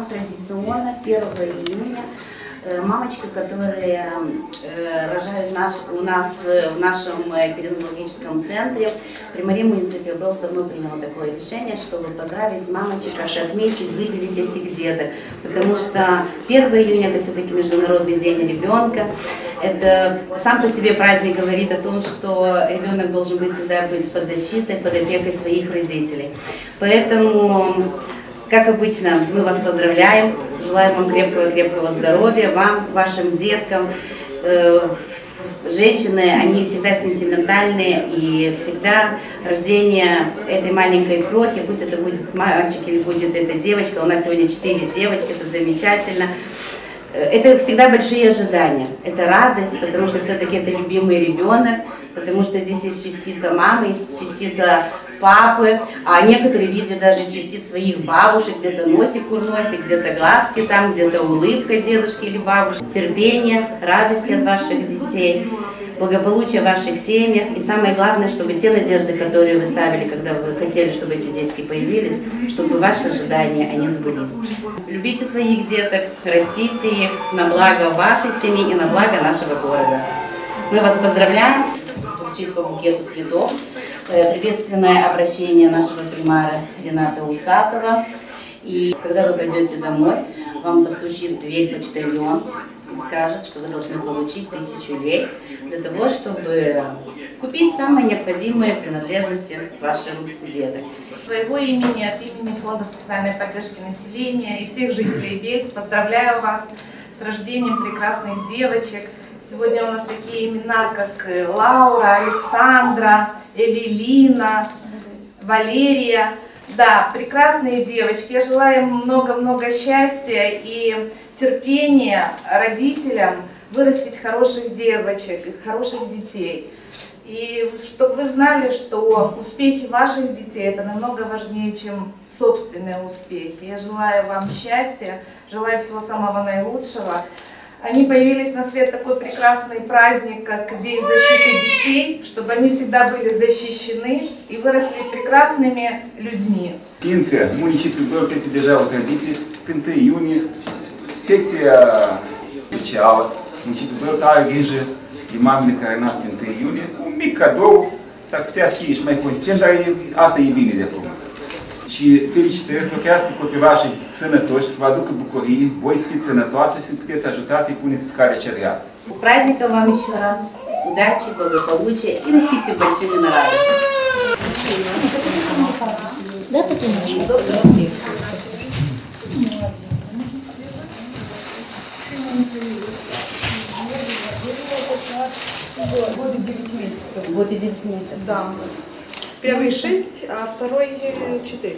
Традиционно 1 июня мамочки, которые рожают у нас в нашем перинатологическом центре, при Марии Муниципе Белс давно приняла такое решение, чтобы поздравить мамочек, как-то отметить, выделить этих деток. Потому что 1 июня это все-таки Международный день ребенка. Это сам по себе праздник говорит о том, что ребенок должен всегда быть под защитой, под опекой своих родителей. Поэтому, как обычно, мы вас поздравляем, желаем вам крепкого здоровья, вам, вашим деткам. Женщины, они всегда сентиментальные, и всегда рождение этой маленькой крохи, пусть это будет мальчик или будет эта девочка, у нас сегодня 4 девочки, это замечательно. Это всегда большие ожидания, это радость, потому что все-таки это любимый ребенок, потому что здесь есть частица мамы, есть частица папы, а некоторые видят даже частиц своих бабушек, где-то носик курносик, где-то глазки там, где-то улыбка дедушки или бабушки. Терпение, радости от ваших детей, благополучия в ваших семьях и самое главное, чтобы те надежды, которые вы ставили, когда вы хотели, чтобы эти детки появились, чтобы ваши ожидания, они сбылись. Любите своих деток, растите их на благо вашей семьи и на благо нашего города. Мы вас поздравляем, получить по букету цветов. Приветственное обращение нашего примара Рената Усатова. И когда вы придете домой, вам постучит в дверь почтальон и скажет, что вы должны получить 1000 лей для того, чтобы купить самые необходимые принадлежности вашим деток. Своего имени, от имени Фонда социальной поддержки населения и всех жителей Бельц поздравляю вас с рождением прекрасных девочек. Сегодня у нас такие имена, как Лаура, Александра, Эвелина, Валерия. Да, прекрасные девочки. Я желаю им много-много счастья и терпения родителям вырастить хороших девочек, хороших детей. И чтобы вы знали, что успехи ваших детей это намного важнее, чем собственные успехи. Я желаю вам счастья, желаю всего самого наилучшего. Они появились на свет такой прекрасный праздник, как День защиты детей, чтобы они всегда были защищены и выросли прекрасными людьми. Fiindcă municipiul Bălți este deja o tradiție, 1 iunie, secția specială, municipiul Bălți are grijă de mamele care nasc pe 1 iunie, un mic cadou, s-ar putea să fie și mai consistent, dar asta e bine de acum. Și felicitări, să vă crească copilașii sănătoși, să vă aducă bucurii, voi să fiți sănătoase și să puteți ajuta să-i puneți pe care cerea. С праздником вам еще раз, удачи, благополучия и растите большими на радость. Да, потом. Годы 9 месяцев. Год и 9 месяцев. Да. Первый 6, а второй 4.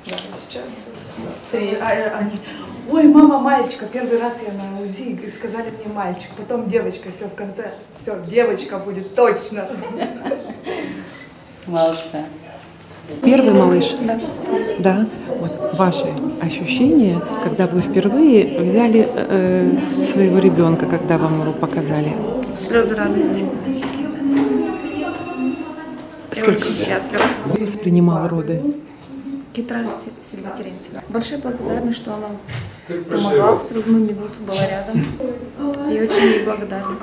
Да, сейчас. Они, ой, мама, мальчика. Первый раз я на УЗИ, и сказали мне мальчик, потом девочка, все в конце. Все, девочка будет точно. Молодцы. Первый малыш? Да. Да. Вот ваши ощущения, когда вы впервые взяли своего ребенка, когда вам его показали? Слезы радости. Я очень счастлива. Кто воспринимал роды? Гитара Сильва Терентьева. Большая благодарность, что она помогла в трудную минуту, была рядом. И очень ей благодарна.